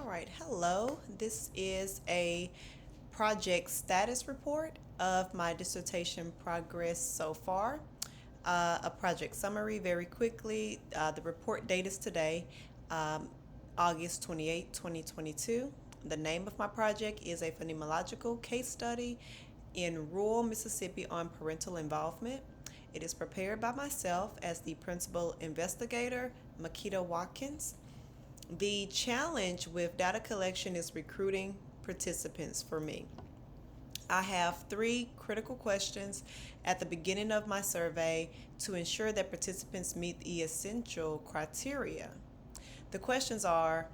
right, hello. This is a project status report of my dissertation progress so far. A project summary very quickly. The report date is today, um, August 28, 2022. The name of my project is a phenomenological case study in rural Mississippi on parental involvement. It is prepared by myself as the principal investigator, Makita Watkins. The challenge with data collection is recruiting participants for me. I have three critical questions at the beginning of my survey to ensure that participants meet the essential criteria. The questions are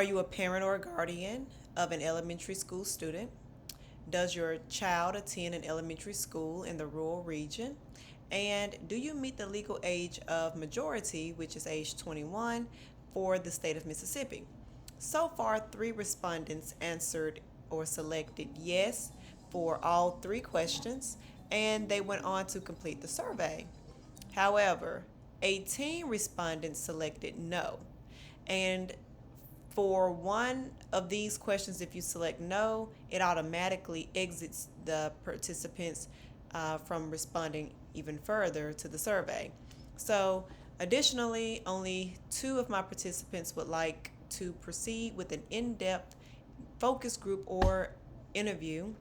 you a parent or a guardian of an elementary school student? Does your child attend an elementary school in the rural region? And do you meet the legal age of majority, which is age 21, for the state of Mississippi? So far, three respondents answered or selected yes for all three questions, and they went on to complete the survey. However, 18 respondents selected no. And for one of these questions, if you select no, it automatically exits the participants from responding even further to the survey. So, additionally, only two of my participants would like to proceed with an in depth focus group or interview.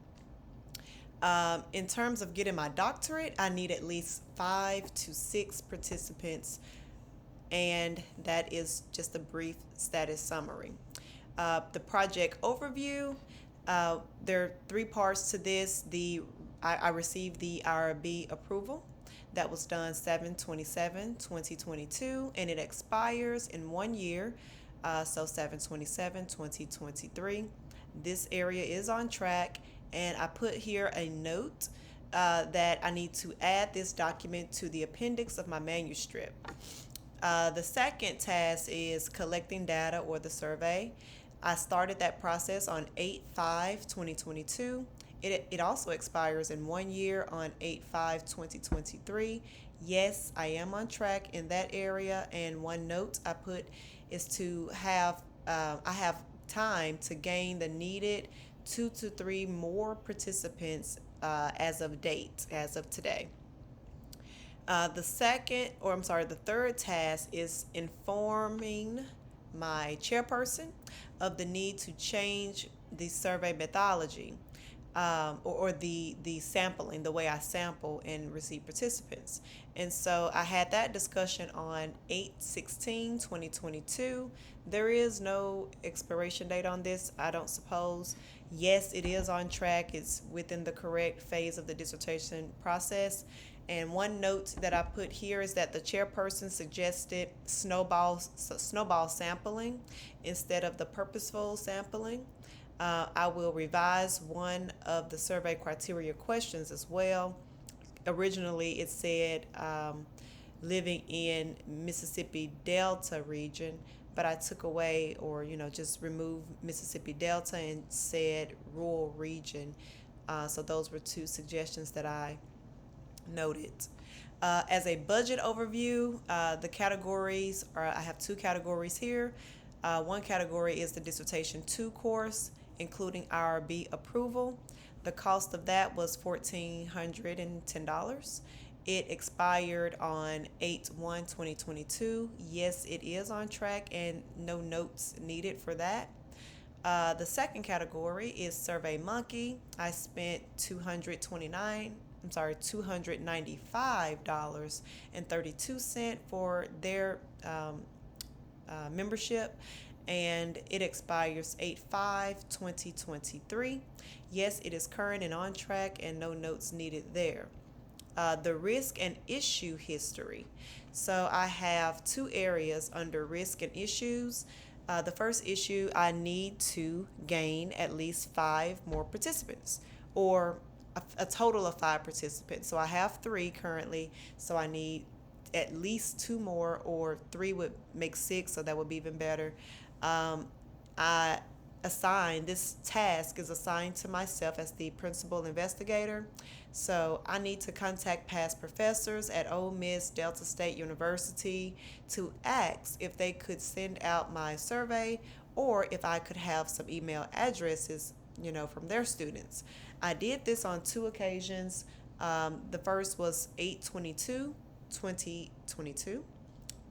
In terms of getting my doctorate, I need at least 5 to 6 participants, and that is just a brief status summary. The project overview, there are three parts to this. I received the IRB approval. That was done 7/27/2022, and it expires in 1 year, so 7/27/2023. This area is on track, and I put here a note that I need to add this document to the appendix of my manuscript. The second task is collecting data or the survey. I started that process on 8/5/2022. It also expires in 1 year on 8/5/2023. Yes, I am on track in that area. And one note I put is to have I have time to gain the needed 2 to 3 more participants as of date, as of today. The third task is informing my chairperson of the need to change the survey methodology, or the sampling, the way I sample and receive participants. And so I had that discussion on 8/16/2022. There is no expiration date on this, I don't suppose. Yes, it is on track. It's within the correct phase of the dissertation process. And one note that I put here is that the chairperson suggested snowball sampling instead of the purposeful sampling. I will revise one of the survey criteria questions as well. Originally, it said living in Mississippi Delta region, but I took away, or just removed Mississippi Delta and said rural region. So those were two suggestions that I noted. As a budget overview, the categories are, I have two categories here. One category is the Dissertation 2 course, including IRB approval. The cost of that was $1,410. It expired on 8/1/2022. Yes, it is on track and no notes needed for that. The second category is Survey Monkey. I spent $295.32 for their membership, and it expires 8/5/2023. Yes, it is current and on track, and no notes needed there. The risk and issue history. So I have two areas under risk and issues. The first issue, I need to gain at least 5 more participants, or a total of 5 participants. So I have 3 currently, so I need at least 2 more, or 3 would make 6, so that would be even better. Um, I this task is assigned to myself as the principal investigator. So I need to contact past professors at Ole Miss Delta State University to ask if they could send out my survey or if I could have some email addresses, from their students. I did this on two occasions. The first was 8/22, 2022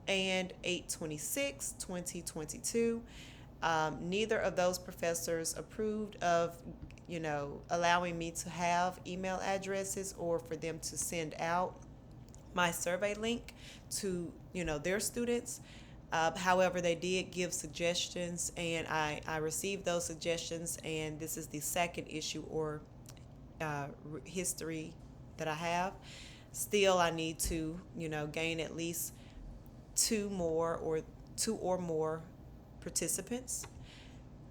and 8/26, 2022. Neither of those professors approved of, allowing me to have email addresses or for them to send out my survey link to, their students. However, they did give suggestions, and I received those suggestions, and this is the second issue or history that I have. Still, I need to, gain at least two or more participants.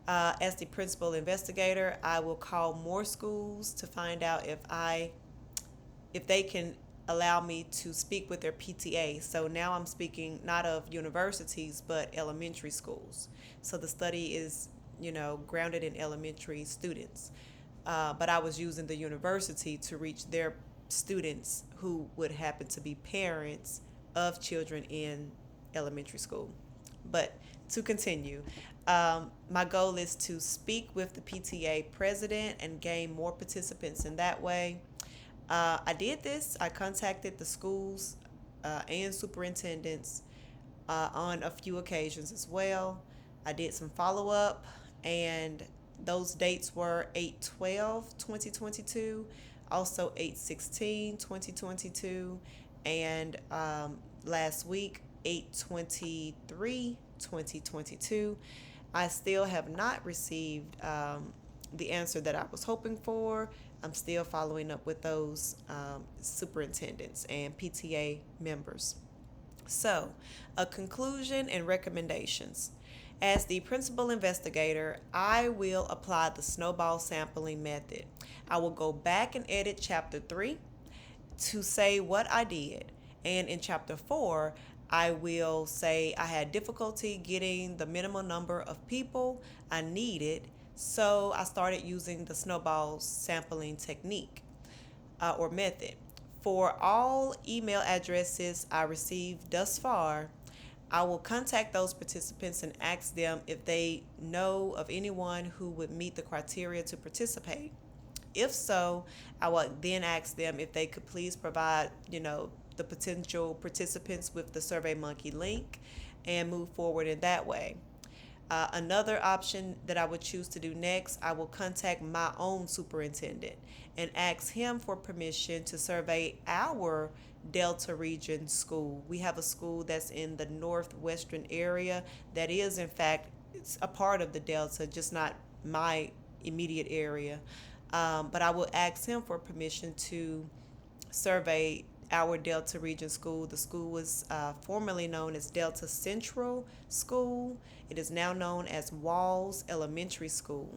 As the principal investigator, I will call more schools to find out if they can allow me to speak with their PTA. So now I'm speaking not of universities but elementary schools. So the study is, grounded in elementary students. But I was using the university to reach their students who would happen to be parents of children in elementary school. But to continue, my goal is to speak with the PTA president and gain more participants in that way. I did this. I contacted the schools and superintendents on a few occasions as well. I did some follow up, and those dates were 8/12, 2022, also 8/16, 2022, and last week, 8/23, 2022. I still have not received the answer that I was hoping for. I'm still following up with those superintendents and PTA members. So, a conclusion and recommendations. As the principal investigator, I will apply the snowball sampling method. I will go back and edit chapter 3 to say what I did. And in chapter 4, I will say I had difficulty getting the minimum number of people I needed, so I started using the snowball sampling technique or method. For all email addresses I received thus far, I will contact those participants and ask them if they know of anyone who would meet the criteria to participate. If so, I will then ask them if they could please provide, the potential participants with the SurveyMonkey link and move forward in that way. Another option that I would choose to do next, I will contact my own superintendent and ask him for permission to survey our Delta region school. We have a school that's in the northwestern area that is, in fact, it's a part of the Delta, just not my immediate area. But I will ask him for permission to survey our Delta region school. The school was formerly known as Delta Central School. It is now known as Walls Elementary School.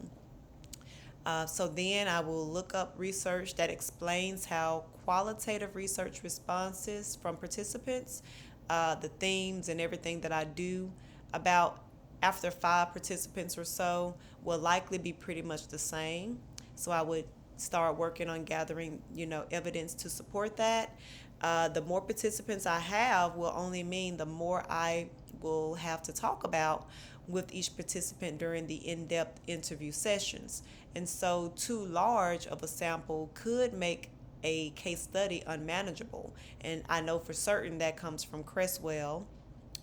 So then I will look up research that explains how qualitative research responses from participants, the themes and everything that I do about after 5 participants or so will likely be pretty much the same. So I would start working on gathering, evidence to support that. The more participants I have will only mean the more I will have to talk about with each participant during the in-depth interview sessions. And so too large of a sample could make a case study unmanageable. And I know for certain that comes from Cresswell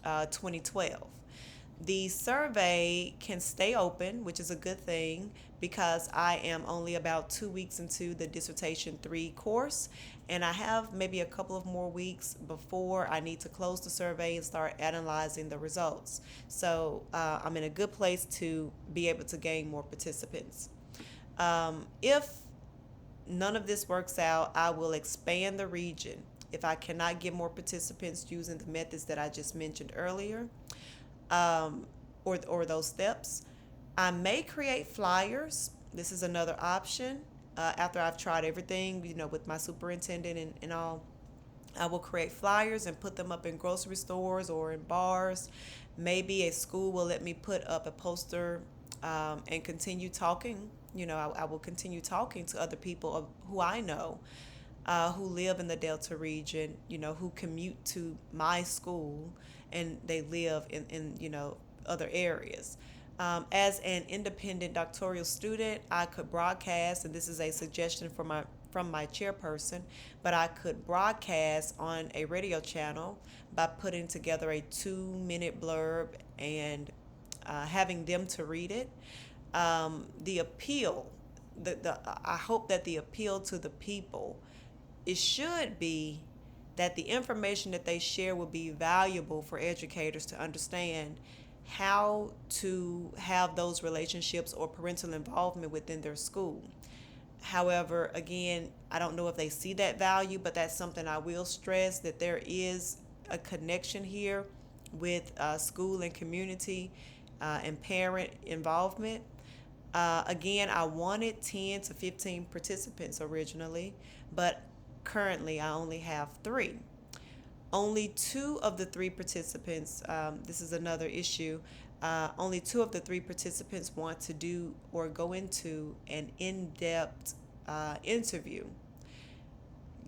2012. The survey can stay open, which is a good thing because I am only about 2 weeks into the Dissertation 3 course, and I have maybe a couple of more weeks before I need to close the survey and start analyzing the results. So I'm in a good place to be able to gain more participants. If none of this works out, I will expand the region if I cannot get more participants using the methods that I just mentioned earlier. Or those steps. I may create flyers. This is another option. After I've tried everything, with my superintendent and all, I will create flyers and put them up in grocery stores or in bars. Maybe a school will let me put up a poster and continue talking. I will continue talking to other people who I know, who live in the Delta region, who commute to my school and they live in other areas. As an independent doctoral student, I could broadcast, and this is a suggestion from my chairperson, but I could broadcast on a radio channel by putting together a 2-minute blurb and having them to read it. The appeal, I hope that the appeal to the people, it should be that the information that they share will be valuable for educators to understand how to have those relationships or parental involvement within their school. However, again, I don't know if they see that value, but that's something I will stress, that there is a connection here with school and community and parent involvement. Again, I wanted 10 to 15 participants originally, but currently I only have 3. Only 2 of the 3 participants, this is another issue, only 2 of the 3 participants want to do or go into an in-depth interview.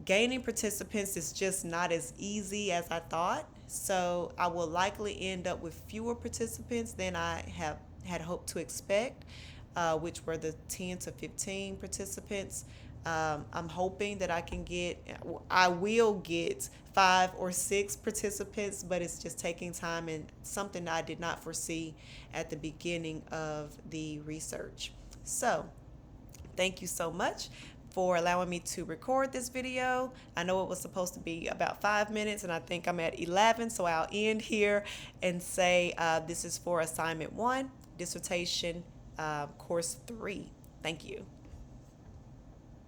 Gaining participants is just not as easy as I thought, so I will likely end up with fewer participants than I have had hoped to expect, which were the 10 to 15 participants. I'm hoping that I will get 5 or 6 participants, but it's just taking time and something I did not foresee at the beginning of the research. So, thank you so much for allowing me to record this video. I know it was supposed to be about 5 minutes, and I think I'm at 11, so I'll end here and say this is for assignment 1, dissertation course 3. Thank you.